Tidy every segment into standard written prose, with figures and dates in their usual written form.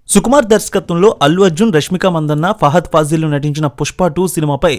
సుకుమార్ దర్శకత్వంలో అల్లు అర్జున్, రష్మిక మందన్న, ఫహద్ ఫాజిల్ నటించిన పుష్ప 2 సినిమాపై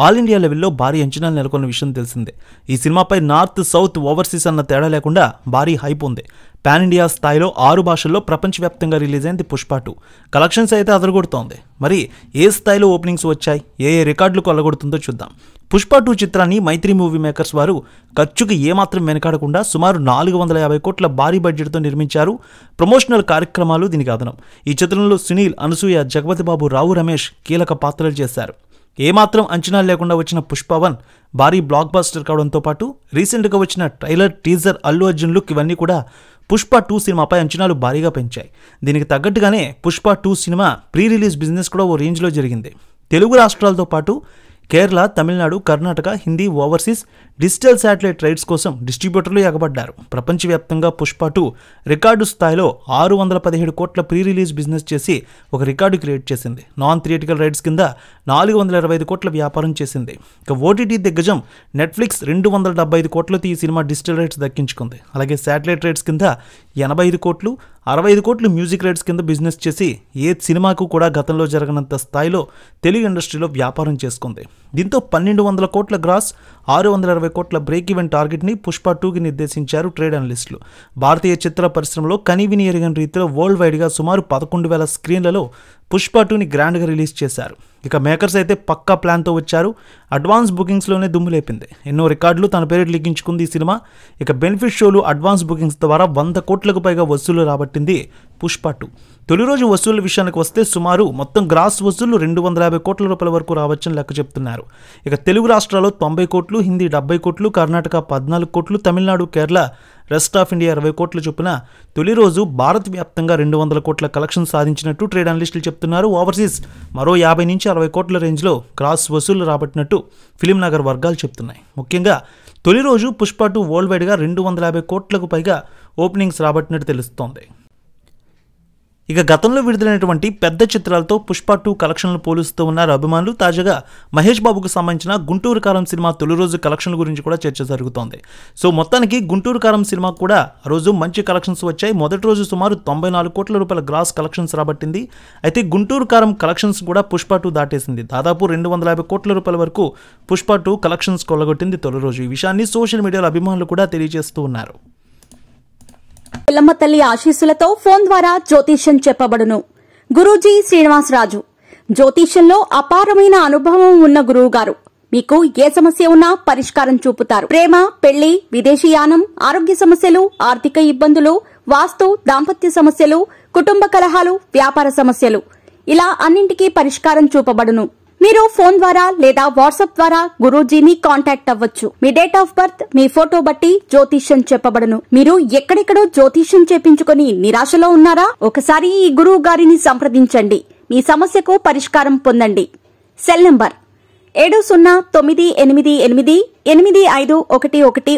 ఆల్ ఇండియా లెవెల్లో భారీ అంచనాలు నెలకొన్న విషయం తెలిసిందే. ఈ సినిమాపై నార్త్, సౌత్, ఓవర్సీస్ అన్న తేడా లేకుండా భారీ హైప్ ఉంది. పాన్ ఇండియా స్థాయిలో 6 భాషల్లో ప్రపంచవ్యాప్తంగా రిలీజ్ అయింది పుష్ప 2. కలెక్షన్స్ అయితే అదరగొడుతోంది. మరి ఏ స్థాయిలో ఓపెనింగ్స్ వచ్చాయి, ఏ రికార్డులు కొల్లగొడుతుందో చూద్దాం. పుష్ప 2 చిత్రాన్ని మైత్రి మూవీ మేకర్స్ వారు ఖర్చుకు ఏమాత్రం వెనకాడకుండా సుమారు 450 కోట్ల భారీ బడ్జెట్తో నిర్మించారు. ప్రమోషనల్ కార్యక్రమాలు దీనికి అదనం. ఈ చిత్రంలో సునీల్, అనసూయ, జగపతి బాబు, రావు రమేష్ కీలక పాత్రలు చేశారు. ఏమాత్రం అంచనాలు లేకుండా వచ్చిన పుష్ప 1 భారీ బ్లాక్ బస్టర్ కావడంతో పాటు రీసెంట్గా వచ్చిన trailer, teaser, Allu Arjun look ఇవన్నీ కూడా పుష్ప 2 సినిమాపై అంచనాలు భారీగా పెంచాయి. దీనికి తగ్గట్టుగానే Pushpa 2 cinema pre release business కూడా ఓ రేంజ్లో జరిగింది. తెలుగు రాష్ట్రాలతో పాటు Kerala, Tamil Nadu, Karnataka, Hindi, overseas digital satellite rights కోసం డిస్ట్రిబ్యూటర్లు ఎగబడ్డారు. ప్రపంచవ్యాప్తంగా పుష్ప 2 రికార్డు స్థాయిలో 617 కోట్ల ప్రీ రిలీజ్ బిజినెస్ చేసి ఒక రికార్డు క్రియేట్ చేసింది. నాన్ థియేటికల్ రైట్స్ కింద 425 కోట్ల వ్యాపారం చేసింది. ఇక ఓటీటీ దిగ్గజం నెట్ఫ్లిక్స్ 275 కోట్లతో ఈ సినిమా డిజిటల్ రైట్స్ దక్కించుకుంది. అలాగే శాటిలైట్ రైట్స్ కింద 85 కోట్లు, 65 కోట్లు మ్యూజిక్ రైట్స్ కింద బిజినెస్ చేసి ఏ సినిమాకు కూడా గతంలో జరగనంత స్థాయిలో తెలుగు ఇండస్ట్రీలో వ్యాపారం చేసుకుంది. దీంతో 1200 కోట్ల గ్రాస్, 620 కోట్ల బ్రేక్ ఈవెన్ టార్గెట్ని పుష్ప 2కి నిర్దేశించారు ట్రేడ్ అనలిస్టులు. భారతీయ చిత్ర పరిశ్రమలో కనీవిని ఎరగని రీతిలో వరల్డ్ వైడ్గా సుమారు 11,000 స్క్రీన్లలో పుష్ప 2ని గ్రాండ్గా రిలీజ్ చేశారు. ఇక మేకర్స్ అయితే పక్కా ప్లాన్తో వచ్చారు. అడ్వాన్స్ బుకింగ్స్లోనే దుమ్ము లేపింది. ఎన్నో రికార్డులు తన పేరు లిఖించుకుంది ఈ సినిమా. ఇక బెనిఫిట్ షోలు, అడ్వాన్స్ బుకింగ్స్ ద్వారా 100 కోట్లకు పైగా వసూలు రాబట్టింది పుష్ప 2. తొలి రోజు వసూళ్ల విషయానికి వస్తే సుమారు మొత్తం గ్రాస్ వసూళ్లు 250 కోట్ల రూపాయల వరకు రావచ్చని లెక్క చెప్తున్నారు. ఇక తెలుగు రాష్ట్రాల్లో 90 కోట్లు, హిందీ 70 కోట్లు, కర్ణాటక 14 కోట్లు, Tamil Nadu, Kerala, rest of India 20 కోట్ల చొప్పున తొలి రోజు భారత వ్యాప్తంగా 200 కోట్ల కలెక్షన్ సాధించినట్టు ట్రేడ్ అనలిస్టులు చెప్తున్నారు. ఓవర్సీస్ మరో 50 నుంచి 60 కోట్ల రేంజ్లో గ్రాస్ వసూళ్లు రాబట్టినట్టు ఫిలిం నగర్ వర్గాలు చెప్తున్నాయి. ముఖ్యంగా తొలి రోజు పుష్ప 2 వరల్డ్ వైడ్గా 250 కోట్లకు పైగా ఓపెనింగ్స్ రాబట్టినట్టు తెలుస్తోంది. ఇక గతంలో విడుదలైనటువంటి పెద్ద చిత్రాలతో పుష్ప 2 కలెక్షన్లు పోలుస్తూ ఉన్నారు అభిమానులు. తాజాగా మహేష్ బాబుకు సంబంధించిన గుంటూరు కారం సినిమా తొలి రోజు కలెక్షన్ల గురించి కూడా చర్చ జరుగుతోంది. సో మొత్తానికి గుంటూరు కారం సినిమా కూడా ఆ రోజు మంచి కలెక్షన్స్ వచ్చాయి. మొదటి రోజు సుమారు 94 కోట్ల రూపాయల గ్రాస్ కలెక్షన్స్ రాబట్టింది. అయితే గుంటూరు కారం కలెక్షన్స్ కూడా పుష్ప 2 దాటేసింది. దాదాపు 250 కోట్ల రూపాయల వరకు పుష్ప 2 కలెక్షన్స్ కొల్లగొట్టింది తొలి రోజు. ఈ విషయాన్ని సోషల్ మీడియాలో అభిమానులు కూడా తెలియజేస్తూ ఉన్నారు. పిల్లమ్మ తల్లి ఆశీస్సులతో ఫోన్ ద్వారా జ్యోతిష్యం చెప్పబడును. గురూజీ శ్రీనివాసరాజు జ్యోతిష్యంలో అపారమైన అనుభవం ఉన్న గురువు గారు మీకు ఏ సమస్య ఉన్నా పరిష్కారం చూపుతారు. ప్రేమ, పెళ్లి, విదేశీయానం, ఆరోగ్య సమస్యలు, ఆర్థిక ఇబ్బందులు, వాస్తు, దాంపత్య సమస్యలు, కుటుంబ కలహాలు, వ్యాపార సమస్యలు ఇలా అన్నింటికీ పరిష్కారం చూపబడును. మీరు ఫోన్ ద్వారా లేదా వాట్సాప్ ద్వారా గురూజీని కాంటాక్ట్ అవ్వచ్చు. మీ డేట్ ఆఫ్ బర్త్, మీ ఫోటో బట్టి జ్యోతిష్యం చెప్పబడును. మీరు ఎక్కడెక్కడో జ్యోతిష్యం చేపించుకుని నిరాశలో ఉన్నారా? ఒకసారి ఈ గురువు గారిని సంప్రదించండి. మీ సమస్యకు పరిష్కారం పొందండి. Cell number 7098888511